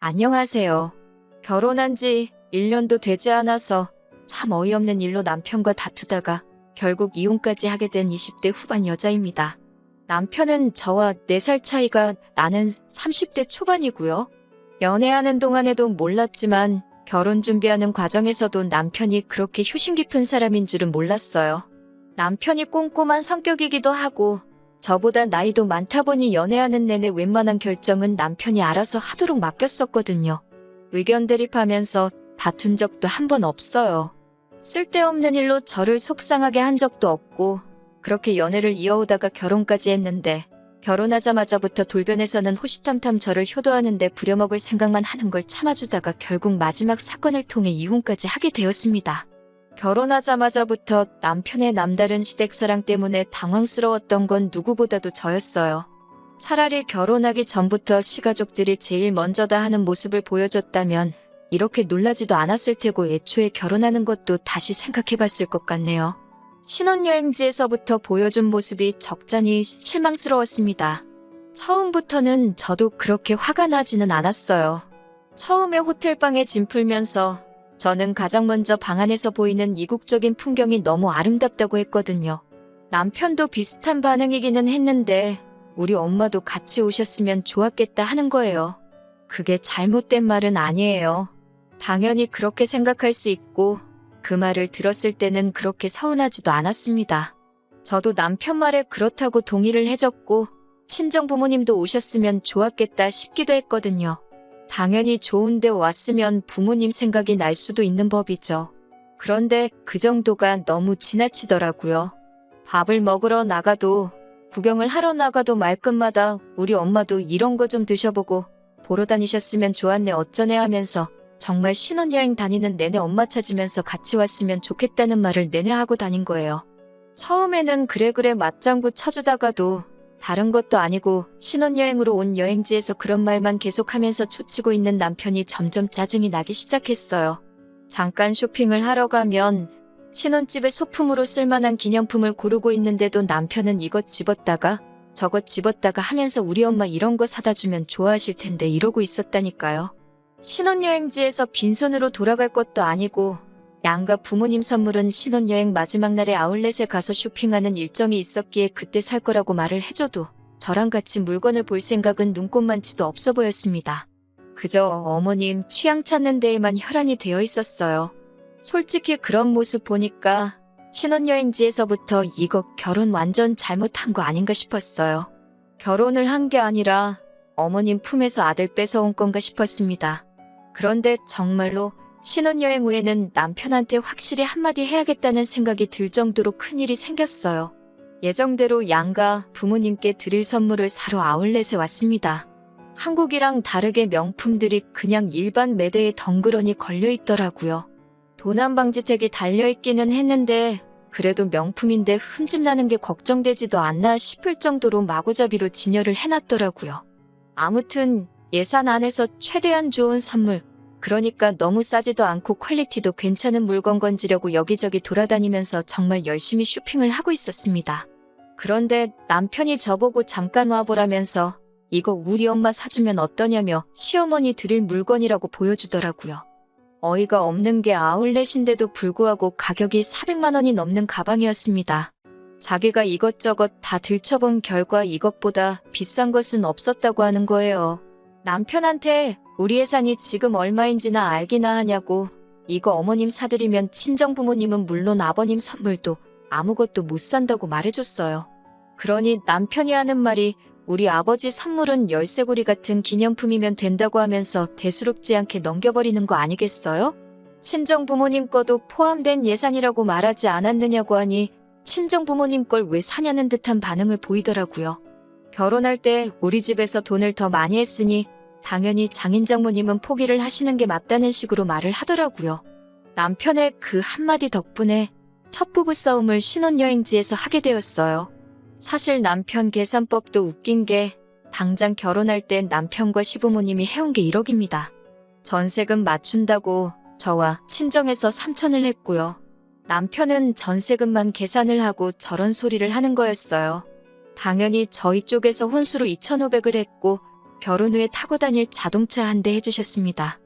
안녕하세요. 결혼한 지 1년도 되지 않아서 참 어이없는 일로 남편과 다투다가 결국 이혼까지 하게 된 20대 후반 여자입니다. 남편은 저와 4살 차이가 나는 30대 초반이고요. 연애하는 동안에도 몰랐지만 결혼 준비하는 과정에서도 남편이 그렇게 효심 깊은 사람인 줄은 몰랐어요. 남편이 꼼꼼한 성격이기도 하고 저보다 나이도 많다 보니 연애하는 내내 웬만한 결정은 남편이 알아서 하도록 맡겼었거든요. 의견 대립하면서 다툰 적도 한 번 없어요. 쓸데없는 일로 저를 속상하게 한 적도 없고 그렇게 연애를 이어오다가 결혼까지 했는데 결혼하자마자부터 돌변해서는 호시탐탐 저를 효도하는데 부려먹을 생각만 하는 걸 참아주다가 결국 마지막 사건을 통해 이혼까지 하게 되었습니다. 결혼하자마자부터 남편의 남다른 시댁사랑 때문에 당황스러웠던 건 누구보다도 저였어요. 차라리 결혼하기 전부터 시가족들이 제일 먼저다 하는 모습을 보여줬다면 이렇게 놀라지도 않았을 테고 애초에 결혼하는 것도 다시 생각해봤을 것 같네요. 신혼여행지에서부터 보여준 모습이 적잖이 실망스러웠습니다. 처음부터는 저도 그렇게 화가 나지는 않았어요. 처음에 호텔방에 짐 풀면서 저는 가장 먼저 방 안에서 보이는 이국적인 풍경이 너무 아름답다고 했거든요. 남편도 비슷한 반응이기는 했는데 우리 엄마도 같이 오셨으면 좋았겠다 하는 거예요. 그게 잘못된 말은 아니에요. 당연히 그렇게 생각할 수 있고 그 말을 들었을 때는 그렇게 서운하지도 않았습니다. 저도 남편 말에 그렇다고 동의를 해줬고 친정 부모님도 오셨으면 좋았겠다 싶기도 했거든요. 당연히 좋은데 왔으면 부모님 생각이 날 수도 있는 법이죠. 그런데 그 정도가 너무 지나치더라고요. 밥을 먹으러 나가도 구경을 하러 나가도 말끝마다 우리 엄마도 이런 거 좀 드셔보고 보러 다니셨으면 좋았네 어쩌네 하면서 정말 신혼여행 다니는 내내 엄마 찾으면서 같이 왔으면 좋겠다는 말을 내내 하고 다닌 거예요. 처음에는 그래 맞장구 쳐주다가도 다른 것도 아니고 신혼여행으로 온 여행지에서 그런 말만 계속하면서 초치고 있는 남편이 점점 짜증이 나기 시작했어요. 잠깐 쇼핑을 하러 가면 신혼집에 소품으로 쓸만한 기념품을 고르고 있는데도 남편은 이것 집었다가 저것 집었다가 하면서 우리 엄마 이런 거 사다 주면 좋아하실 텐데 이러고 있었다니까요. 신혼여행지에서 빈손으로 돌아갈 것도 아니고 양가 부모님 선물은 신혼여행 마지막 날에 아울렛에 가서 쇼핑하는 일정이 있었기에 그때 살 거라고 말을 해줘도 저랑 같이 물건을 볼 생각은 눈꼽만치도 없어 보였습니다. 그저 어머님 취향 찾는 데에만 혈안이 되어 있었어요. 솔직히 그런 모습 보니까 신혼여행지에서부터 이거 결혼 완전 잘못한 거 아닌가 싶었어요. 결혼을 한 게 아니라 어머님 품에서 아들 뺏어온 건가 싶었습니다. 그런데 정말로 신혼여행 후에는 남편한테 확실히 한마디 해야겠다는 생각이 들 정도로 큰일이 생겼어요. 예정대로 양가 부모님께 드릴 선물을 사러 아울렛에 왔습니다. 한국이랑 다르게 명품들이 그냥 일반 매대에 덩그러니 걸려있더라고요. 도난방지택이 달려있기는 했는데 그래도 명품인데 흠집나는 게 걱정되지도 않나 싶을 정도로 마구잡이로 진열을 해놨더라고요. 아무튼 예산 안에서 최대한 좋은 선물, 그러니까 너무 싸지도 않고 퀄리티도 괜찮은 물건 건지려고 여기저기 돌아다니면서 정말 열심히 쇼핑을 하고 있었습니다. 그런데 남편이 저보고 잠깐 와보라면서 이거 우리 엄마 사주면 어떠냐며 시어머니 드릴 물건이라고 보여주더라고요. 어이가 없는 게 아울렛인데도 불구하고 가격이 400만 원이 넘는 가방이었습니다. 자기가 이것저것 다 들춰본 결과 이것보다 비싼 것은 없었다고 하는 거예요. 남편한테 우리 예산이 지금 얼마인지나 알기나 하냐고 이거 어머님 사드리면 친정부모님은 물론 아버님 선물도 아무것도 못 산다고 말해줬어요. 그러니 남편이 하는 말이 우리 아버지 선물은 열쇠고리 같은 기념품이면 된다고 하면서 대수롭지 않게 넘겨버리는 거 아니겠어요? 친정부모님 거도 포함된 예산이라고 말하지 않았느냐고 하니 친정부모님 걸 왜 사냐는 듯한 반응을 보이더라고요. 결혼할 때 우리 집에서 돈을 더 많이 했으니 당연히 장인장모님은 포기를 하시는 게 맞다는 식으로 말을 하더라고요. 남편의 그 한마디 덕분에 첫 부부싸움을 신혼여행지에서 하게 되었어요. 사실 남편 계산법도 웃긴 게 당장 결혼할 땐 남편과 시부모님이 해온 게 1억입니다. 전세금 맞춘다고 저와 친정에서 3천을 했고요. 남편은 전세금만 계산을 하고 저런 소리를 하는 거였어요. 당연히 저희 쪽에서 혼수로 2,500을 했고 결혼 후에 타고 다닐 자동차 한 대 해주셨습니다.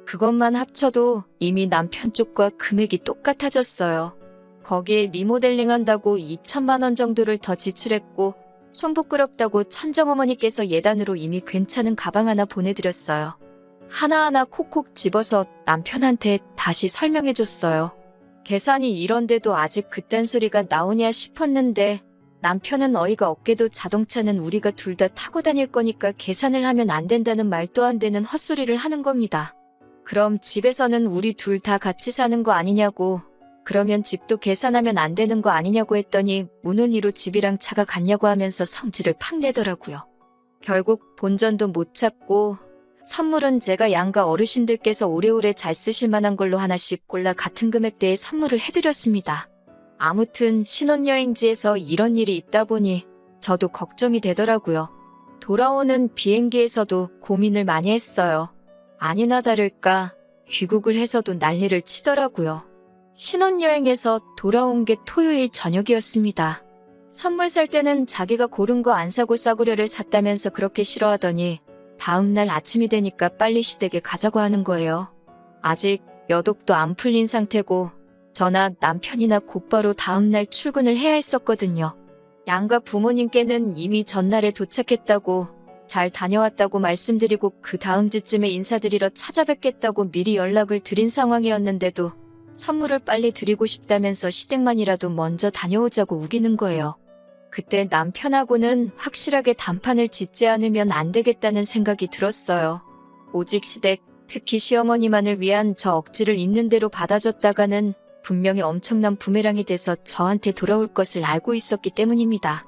그것만 합쳐도 이미 남편 쪽과 금액이 똑같아졌어요. 거기에 리모델링 한다고 2천만 원 정도를 더 지출했고 손 부끄럽다고 천정어머니께서 예단으로 이미 괜찮은 가방 하나 보내드렸어요. 하나하나 콕콕 집어서 남편한테 다시 설명해줬어요. 계산이 이런데도 아직 그딴 소리가 나오냐 싶었는데 남편은 어이가 없게도 자동차는 우리가 둘 다 타고 다닐 거니까 계산을 하면 안 된다는 말도 안 되는 헛소리를 하는 겁니다. 그럼 집에서는 우리 둘 다 같이 사는 거 아니냐고, 그러면 집도 계산하면 안 되는 거 아니냐고 했더니 문혼리로 집이랑 차가 같냐고 하면서 성질을 팍 내더라고요. 결국 본전도 못 찾고 선물은 제가 양가 어르신들께서 오래오래 잘 쓰실 만한 걸로 하나씩 골라 같은 금액대에 선물을 해드렸습니다. 아무튼 신혼여행지에서 이런 일이 있다 보니 저도 걱정이 되더라고요. 돌아오는 비행기에서도 고민을 많이 했어요. 아니나 다를까 귀국을 해서도 난리를 치더라고요. 신혼여행에서 돌아온 게 토요일 저녁이었습니다. 선물 살 때는 자기가 고른 거 안 사고 싸구려를 샀다면서 그렇게 싫어하더니 다음날 아침이 되니까 빨리 시댁에 가자고 하는 거예요. 아직 여독도 안 풀린 상태고 저나 남편이나 곧바로 다음날 출근을 해야 했었거든요. 양가 부모님께는 이미 전날에 도착했다고 잘 다녀왔다고 말씀드리고 그 다음 주쯤에 인사드리러 찾아뵙겠다고 미리 연락을 드린 상황이었는데도 선물을 빨리 드리고 싶다면서 시댁만이라도 먼저 다녀오자고 우기는 거예요. 그때 남편하고는 확실하게 단판을 짓지 않으면 안 되겠다는 생각이 들었어요. 오직 시댁, 특히 시어머니만을 위한 저 억지를 있는 대로 받아줬다가는 분명히 엄청난 부메랑이 돼서 저한테 돌아올 것을 알고 있었기 때문입니다.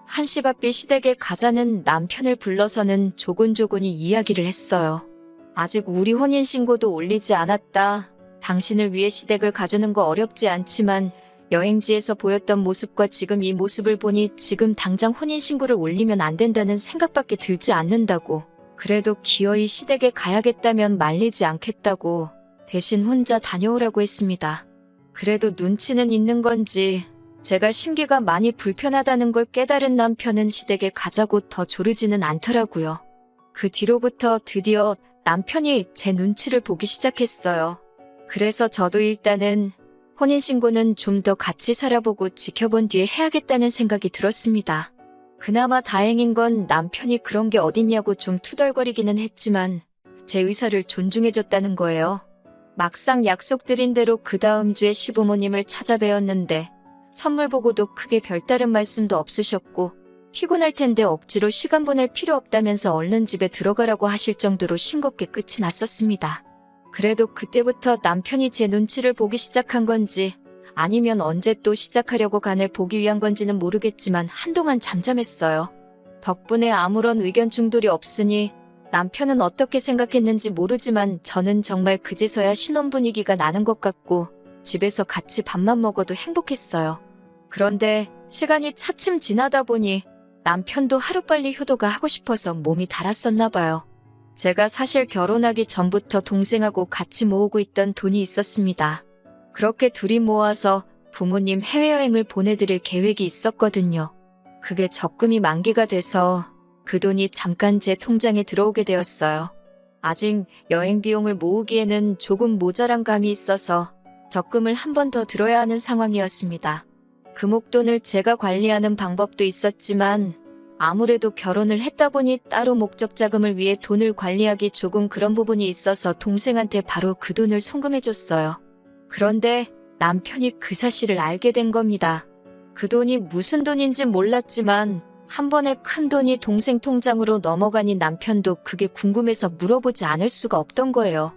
한시 앞에 시댁에 가자는 남편을 불러서는 조곤조곤히 이야기를 했어요. 아직 우리 혼인신고도 올리지 않았다. 당신을 위해 시댁을 가주는 거 어렵지 않지만 여행지에서 보였던 모습과 지금 이 모습을 보니 지금 당장 혼인신고를 올리면 안 된다는 생각밖에 들지 않는다고. 그래도 기어이 시댁에 가야겠다면 말리지 않겠다고 대신 혼자 다녀오라고 했습니다. 그래도 눈치는 있는 건지 제가 심기가 많이 불편하다는 걸 깨달은 남편은 시댁에 가자고 더 조르지는 않더라고요. 그 뒤로부터 드디어 남편이 제 눈치를 보기 시작했어요. 그래서 저도 일단은 혼인신고는 좀 더 같이 살아보고 지켜본 뒤에 해야겠다는 생각이 들었습니다. 그나마 다행인 건 남편이 그런 게 어딨냐고 좀 투덜거리기는 했지만 제 의사를 존중해줬다는 거예요. 막상 약속드린 대로 그 다음 주에 시부모님을 찾아뵈었는데 선물 보고도 크게 별다른 말씀도 없으셨고 피곤할 텐데 억지로 시간 보낼 필요 없다면서 얼른 집에 들어가라고 하실 정도로 싱겁게 끝이 났었습니다. 그래도 그때부터 남편이 제 눈치를 보기 시작한 건지 아니면 언제 또 시작하려고 간을 보기 위한 건지는 모르겠지만 한동안 잠잠했어요. 덕분에 아무런 의견 충돌이 없으니 남편은 어떻게 생각했는지 모르지만 저는 정말 그제서야 신혼 분위기가 나는 것 같고 집에서 같이 밥만 먹어도 행복했어요. 그런데 시간이 차츰 지나다 보니 남편도 하루빨리 효도가 하고 싶어서 몸이 달았었나 봐요. 제가 사실 결혼하기 전부터 동생하고 같이 모으고 있던 돈이 있었습니다. 그렇게 둘이 모아서 부모님 해외여행을 보내드릴 계획이 있었거든요. 그게 적금이 만기가 돼서 그 돈이 잠깐 제 통장에 들어오게 되었어요. 아직 여행 비용을 모으기에는 조금 모자란 감이 있어서 적금을 한 번 더 들어야 하는 상황이었습니다. 그 목돈을 제가 관리하는 방법도 있었지만 아무래도 결혼을 했다 보니 따로 목적 자금을 위해 돈을 관리하기 조금 그런 부분이 있어서 동생한테 바로 그 돈을 송금해줬어요. 그런데 남편이 그 사실을 알게 된 겁니다. 그 돈이 무슨 돈인진 몰랐지만 한 번에 큰 돈이 동생 통장으로 넘어가니 남편도 그게 궁금해서 물어보지 않을 수가 없던 거예요.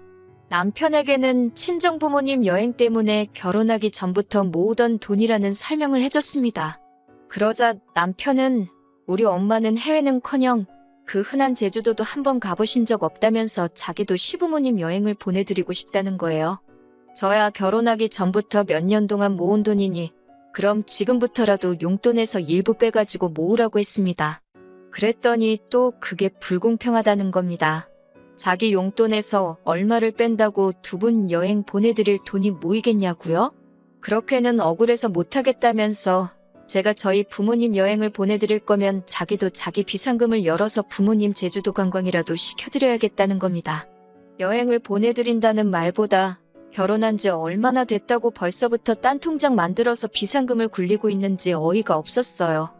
남편에게는 친정부모님 여행 때문에 결혼하기 전부터 모으던 돈이라는 설명을 해줬습니다. 그러자 남편은 우리 엄마는 해외는커녕 그 흔한 제주도도 한번 가보신 적 없다면서 자기도 시부모님 여행을 보내드리고 싶다는 거예요. 저야 결혼하기 전부터 몇 년 동안 모은 돈이니 그럼 지금부터라도 용돈에서 일부 빼가지고 모으라고 했습니다. 그랬더니 또 그게 불공평하다는 겁니다. 자기 용돈에서 얼마를 뺀다고 두 분 여행 보내드릴 돈이 모이겠냐고요? 그렇게는 억울해서 못하겠다면서 제가 저희 부모님 여행을 보내드릴 거면 자기도 자기 비상금을 열어서 부모님 제주도 관광이라도 시켜드려야겠다는 겁니다. 여행을 보내드린다는 말보다 결혼한 지 얼마나 됐다고 벌써부터 딴 통장 만들어서 비상금을 굴리고 있는지 어이가 없었어요.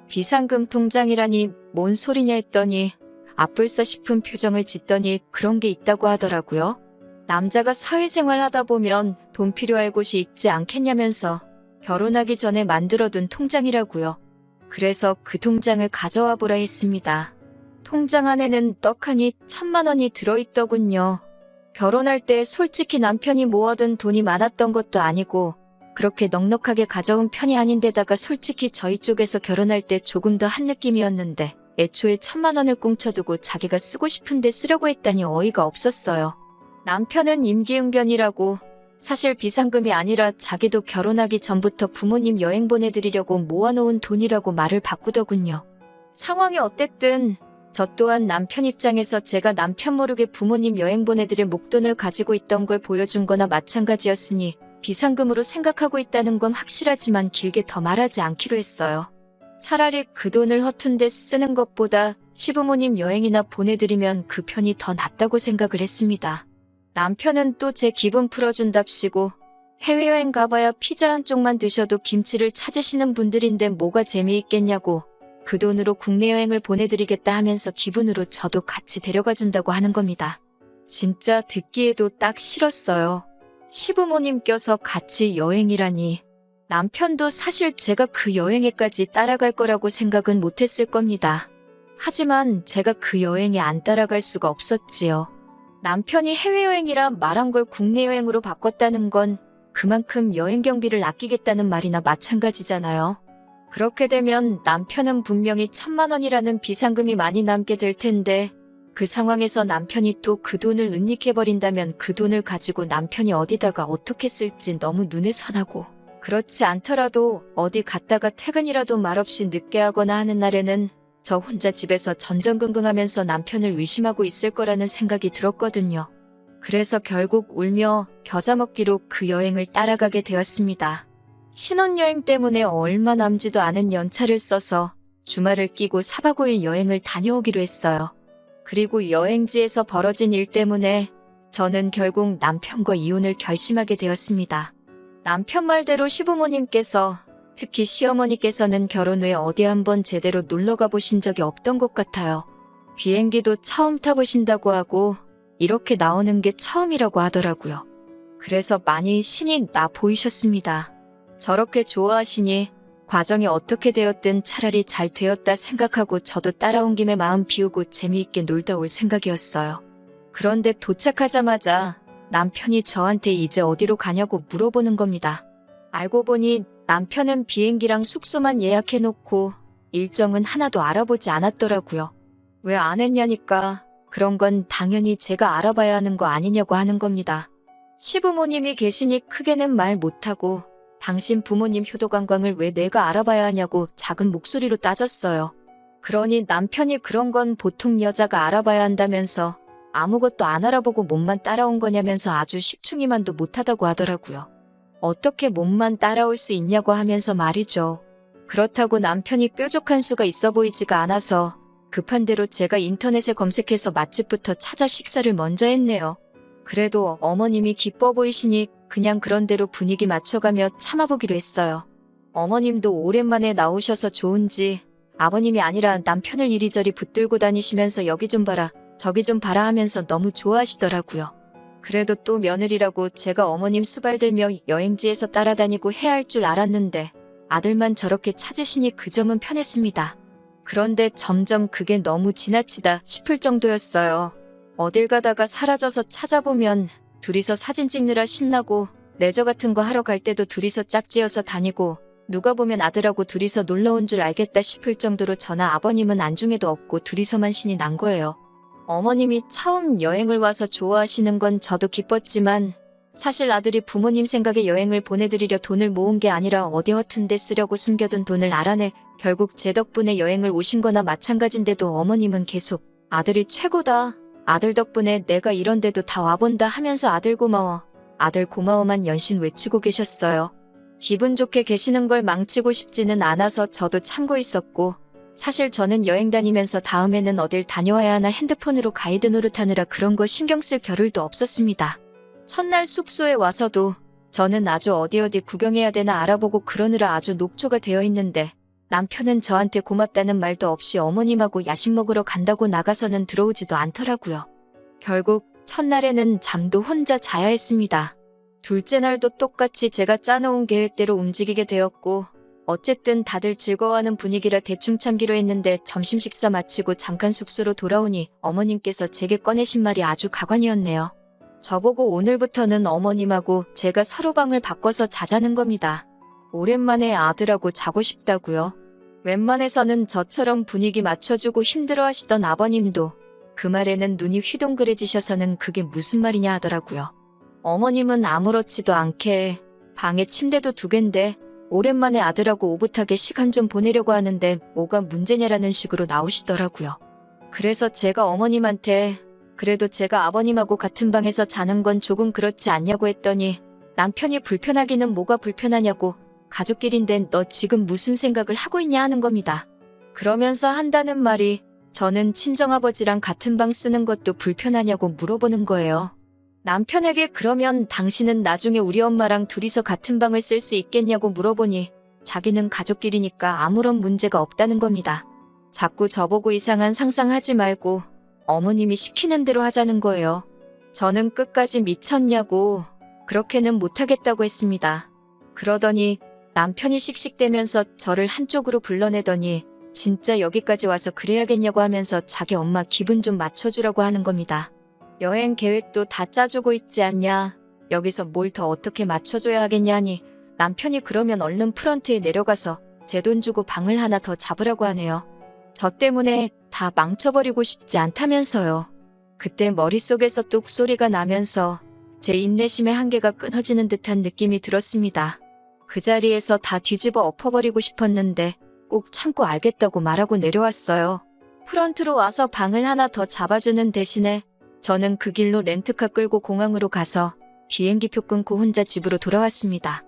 비상금 통장이라니 뭔 소리냐 했더니 아뿔싸 싶은 표정을 짓더니 그런 게 있다고 하더라고요. 남자가 사회생활 하다 보면 돈 필요할 곳이 있지 않겠냐면서 결혼하기 전에 만들어둔 통장이라고요. 그래서 그 통장을 가져와 보라 했습니다. 통장 안에는 떡하니 1,000만 원이 들어있더군요. 결혼할 때 솔직히 남편이 모아둔 돈이 많았던 것도 아니고 그렇게 넉넉하게 가져온 편이 아닌데다가 솔직히 저희 쪽에서 결혼할 때 조금 더 한 느낌이었는데 애초에 1,000만 원을 꽁쳐두고 자기가 쓰고 싶은데 쓰려고 했다니 어이가 없었어요. 남편은 임기응변이라고 사실 비상금이 아니라 자기도 결혼하기 전부터 부모님 여행 보내드리려고 모아놓은 돈이라고 말을 바꾸더군요. 상황이 어땠든 저 또한 남편 입장에서 제가 남편 모르게 부모님 여행 보내드릴 목돈을 가지고 있던 걸 보여준 거나 마찬가지였으니 비상금으로 생각하고 있다는 건 확실하지만 길게 더 말하지 않기로 했어요. 차라리 그 돈을 허튼 데 쓰는 것보다 시부모님 여행이나 보내드리면 그 편이 더 낫다고 생각을 했습니다. 남편은 또 제 기분 풀어준답시고 해외여행 가봐야 피자 한 쪽만 드셔도 김치를 찾으시는 분들인데 뭐가 재미있겠냐고 그 돈으로 국내 여행을 보내드리겠다 하면서 기분으로 저도 같이 데려가준다고 하는 겁니다. 진짜 듣기에도 딱 싫었어요. 시부모님 껴서 같이 여행이라니. 남편도 사실 제가 그 여행에까지 따라갈 거라고 생각은 못했을 겁니다. 하지만 제가 그 여행에 안 따라갈 수가 없었지요. 남편이 해외여행이라 말한 걸 국내 여행으로 바꿨다는 건 그만큼 여행 경비를 아끼겠다는 말이나 마찬가지잖아요. 그렇게 되면 남편은 분명히 1,000만 원이라는 비상금이 많이 남게 될 텐데 그 상황에서 남편이 또 그 돈을 은닉해버린다면 그 돈을 가지고 남편이 어디다가 어떻게 쓸지 너무 눈에 선하고 그렇지 않더라도 어디 갔다가 퇴근이라도 말없이 늦게 하거나 하는 날에는 저 혼자 집에서 전전긍긍하면서 남편을 의심하고 있을 거라는 생각이 들었거든요. 그래서 결국 울며 겨자 먹기로 그 여행을 따라가게 되었습니다. 신혼여행 때문에 얼마 남지도 않은 연차를 써서 주말을 끼고 4박 5일 여행을 다녀오기로 했어요. 그리고 여행지에서 벌어진 일 때문에 저는 결국 남편과 이혼을 결심하게 되었습니다. 남편 말대로 시부모님께서 특히 시어머니께서는 결혼 후에 어디 한번 제대로 놀러가 보신 적이 없던 것 같아요. 비행기도 처음 타보신다고 하고 이렇게 나오는 게 처음이라고 하더라고요. 그래서 많이 신이 나 보이셨습니다. 저렇게 좋아하시니 과정이 어떻게 되었든 차라리 잘 되었다 생각하고 저도 따라온 김에 마음 비우고 재미있게 놀다 올 생각이었어요. 그런데 도착하자마자 남편이 저한테 이제 어디로 가냐고 물어보는 겁니다. 알고 보니 남편은 비행기랑 숙소만 예약해놓고 일정은 하나도 알아보지 않았더라고요. 왜 안 했냐니까 그런 건 당연히 제가 알아봐야 하는 거 아니냐고 하는 겁니다. 시부모님이 계시니 크게는 말 못하고 당신 부모님 효도관광을 왜 내가 알아봐야 하냐고 작은 목소리로 따졌어요. 그러니 남편이 그런 건 보통 여자가 알아봐야 한다면서 아무것도 안 알아보고 몸만 따라온 거냐면서 아주 식충이만도 못하다고 하더라고요. 어떻게 몸만 따라올 수 있냐고 하면서 말이죠. 그렇다고 남편이 뾰족한 수가 있어 보이지가 않아서 급한 대로 제가 인터넷에 검색해서 맛집부터 찾아 식사를 먼저 했네요. 그래도 어머님이 기뻐 보이시니 그냥 그런 대로 분위기 맞춰가며 참아보기로 했어요. 어머님도 오랜만에 나오셔서 좋은지 아버님이 아니라 남편을 이리저리 붙들고 다니시면서 여기 좀 봐라 저기 좀 봐라 하면서 너무 좋아하시더라고요. 그래도 또 며느리라고 제가 어머님 수발들며 여행지에서 따라다니고 해야 할 줄 알았는데 아들만 저렇게 찾으시니 그 점은 편했습니다. 그런데 점점 그게 너무 지나치다 싶을 정도였어요. 어딜 가다가 사라져서 찾아보면 둘이서 사진 찍느라 신나고 레저 같은 거 하러 갈 때도 둘이서 짝지어서 다니고 누가 보면 아들하고 둘이서 놀러 온 줄 알겠다 싶을 정도로 저나 아버님은 안중에도 없고 둘이서만 신이 난 거예요. 어머님이 처음 여행을 와서 좋아하시는 건 저도 기뻤지만 사실 아들이 부모님 생각에 여행을 보내드리려 돈을 모은 게 아니라 어디 허튼 데 쓰려고 숨겨둔 돈을 알아내 결국 제 덕분에 여행을 오신 거나 마찬가지인데도 어머님은 계속 아들이 최고다. 아들 덕분에 내가 이런 데도 다 와본다 하면서 아들 고마워. 아들 고마워만 연신 외치고 계셨어요. 기분 좋게 계시는 걸 망치고 싶지는 않아서 저도 참고 있었고, 사실 저는 여행 다니면서 다음에는 어딜 다녀와야 하나 핸드폰으로 가이드 노릇하느라 그런 거 신경 쓸 겨를도 없었습니다. 첫날 숙소에 와서도 저는 아주 어디 구경해야 되나 알아보고 그러느라 아주 녹초가 되어 있는데, 남편은 저한테 고맙다는 말도 없이 어머님하고 야식 먹으러 간다고 나가서는 들어오지도 않더라고요. 결국 첫날에는 잠도 혼자 자야 했습니다. 둘째 날도 똑같이 제가 짜놓은 계획대로 움직이게 되었고, 어쨌든 다들 즐거워하는 분위기라 대충 참기로 했는데 점심 식사 마치고 잠깐 숙소로 돌아오니 어머님께서 제게 꺼내신 말이 아주 가관이었네요. 저보고 오늘부터는 어머님하고 제가 서로 방을 바꿔서 자자는 겁니다. 오랜만에 아들하고 자고 싶다고요. 웬만해서는 저처럼 분위기 맞춰주고 힘들어하시던 아버님도 그 말에는 눈이 휘둥그레지셔서는 그게 무슨 말이냐 하더라고요. 어머님은 아무렇지도 않게 방에 침대도 2개인데 오랜만에 아들하고 오붓하게 시간 좀 보내려고 하는데 뭐가 문제냐라는 식으로 나오시더라고요. 그래서 제가 어머님한테 그래도 제가 아버님하고 같은 방에서 자는 건 조금 그렇지 않냐고 했더니 남편이 불편하기는 뭐가 불편하냐고 가족끼리인데 너 지금 무슨 생각을 하고 있냐 하는 겁니다. 그러면서 한다는 말이 저는 친정아버지랑 같은 방 쓰는 것도 불편하냐고 물어보는 거예요. 남편에게 그러면 당신은 나중에 우리 엄마랑 둘이서 같은 방을 쓸 수 있겠냐고 물어보니 자기는 가족끼리니까 아무런 문제가 없다는 겁니다. 자꾸 저보고 이상한 상상하지 말고 어머님이 시키는 대로 하자는 거예요. 저는 끝까지 미쳤냐고 그렇게는 못하겠다고 했습니다. 그러더니 남편이 씩씩대면서 저를 한쪽으로 불러내더니 진짜 여기까지 와서 그래야겠냐고 하면서 자기 엄마 기분 좀 맞춰주라고 하는 겁니다. 여행 계획도 다 짜주고 있지 않냐. 여기서 뭘 더 어떻게 맞춰줘야 하겠냐니 남편이 그러면 얼른 프런트에 내려가서 제 돈 주고 방을 하나 더 잡으라고 하네요. 저 때문에 다 망쳐버리고 싶지 않다면서요. 그때 머릿속에서 뚝 소리가 나면서 제 인내심의 한계가 끊어지는 듯한 느낌이 들었습니다. 그 자리에서 다 뒤집어 엎어버리고 싶었는데 꼭 참고 알겠다고 말하고 내려왔어요. 프런트로 와서 방을 하나 더 잡아주는 대신에 저는 그 길로 렌트카 끌고 공항으로 가서 비행기표 끊고 혼자 집으로 돌아왔습니다.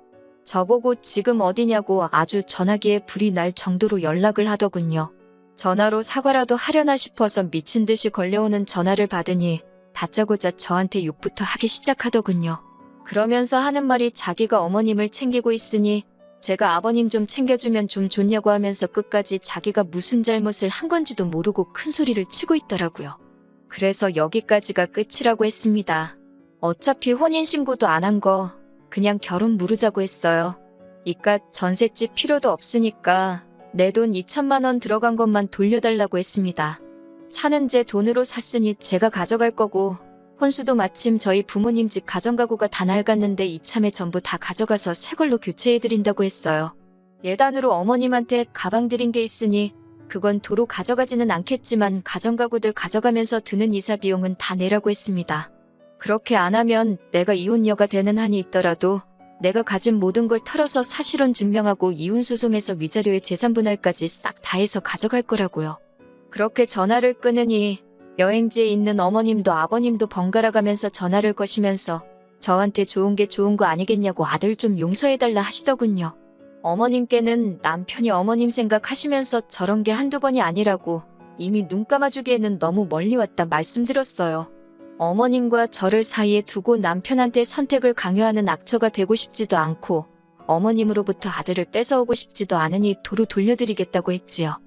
저보고 지금 어디냐고 아주 전화기에 불이 날 정도로 연락을 하더군요. 전화로 사과라도 하려나 싶어서 미친 듯이 걸려오는 전화를 받으니 다짜고짜 저한테 욕부터 하기 시작하더군요. 그러면서 하는 말이 자기가 어머님을 챙기고 있으니 제가 아버님 좀 챙겨주면 좀 좋냐고 하면서 끝까지 자기가 무슨 잘못을 한 건지도 모르고 큰 소리를 치고 있더라고요. 그래서 여기까지가 끝이라고 했습니다. 어차피 혼인신고도 안 한 거 그냥 결혼 무르자고 했어요. 이깟 전셋집 필요도 없으니까 내 돈 2천만 원 들어간 것만 돌려달라고 했습니다. 차는 제 돈으로 샀으니 제가 가져갈 거고 혼수도 마침 저희 부모님 집 가정가구가 다 낡았는데 이참에 전부 다 가져가서 새 걸로 교체해드린다고 했어요. 예단으로 어머님한테 가방 드린 게 있으니 그건 도로 가져가지는 않겠지만 가정가구들 가져가면서 드는 이사 비용은 다 내라고 했습니다. 그렇게 안 하면 내가 이혼녀가 되는 한이 있더라도 내가 가진 모든 걸 털어서 사실혼 증명하고 이혼소송에서 위자료에 재산분할까지 싹 다 해서 가져갈 거라고요. 그렇게 전화를 끊으니 여행지에 있는 어머님도 아버님도 번갈아 가면서 전화를 거시면서 저한테 좋은 게 좋은 거 아니겠냐고 아들 좀 용서해달라 하시더군요. 어머님께는 남편이 어머님 생각하시면서 저런 게 한두 번이 아니라고 이미 눈 감아주기에는 너무 멀리 왔다 말씀드렸어요. 어머님과 저를 사이에 두고 남편한테 선택을 강요하는 악처가 되고 싶지도 않고 어머님으로부터 아들을 뺏어오고 싶지도 않으니 도로 돌려드리겠다고 했지요.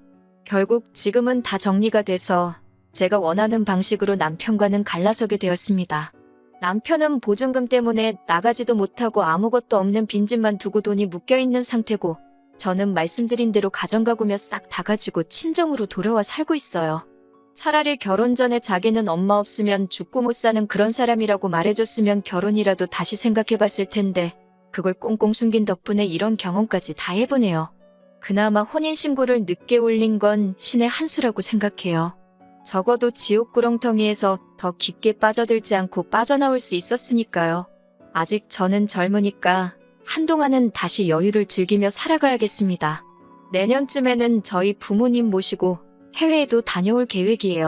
결국 지금은 다 정리가 돼서 제가 원하는 방식으로 남편과는 갈라서게 되었습니다. 남편은 보증금 때문에 나가지도 못하고 아무것도 없는 빈집만 두고 돈이 묶여있는 상태고 저는 말씀드린 대로 가정가구며 싹 다 가지고 친정으로 돌아와 살고 있어요. 차라리 결혼 전에 자기는 엄마 없으면 죽고 못 사는 그런 사람이라고 말해줬으면 결혼이라도 다시 생각해봤을 텐데 그걸 꽁꽁 숨긴 덕분에 이런 경험까지 다 해보네요. 그나마 혼인신고를 늦게 올린 건 신의 한 수라고 생각해요. 적어도 지옥 구렁텅이에서 더 깊게 빠져들지 않고 빠져나올 수 있었으니까요. 아직 저는 젊으니까 한동안은 다시 여유를 즐기며 살아가야겠습니다. 내년쯤에는 저희 부모님 모시고 해외에도 다녀올 계획이에요.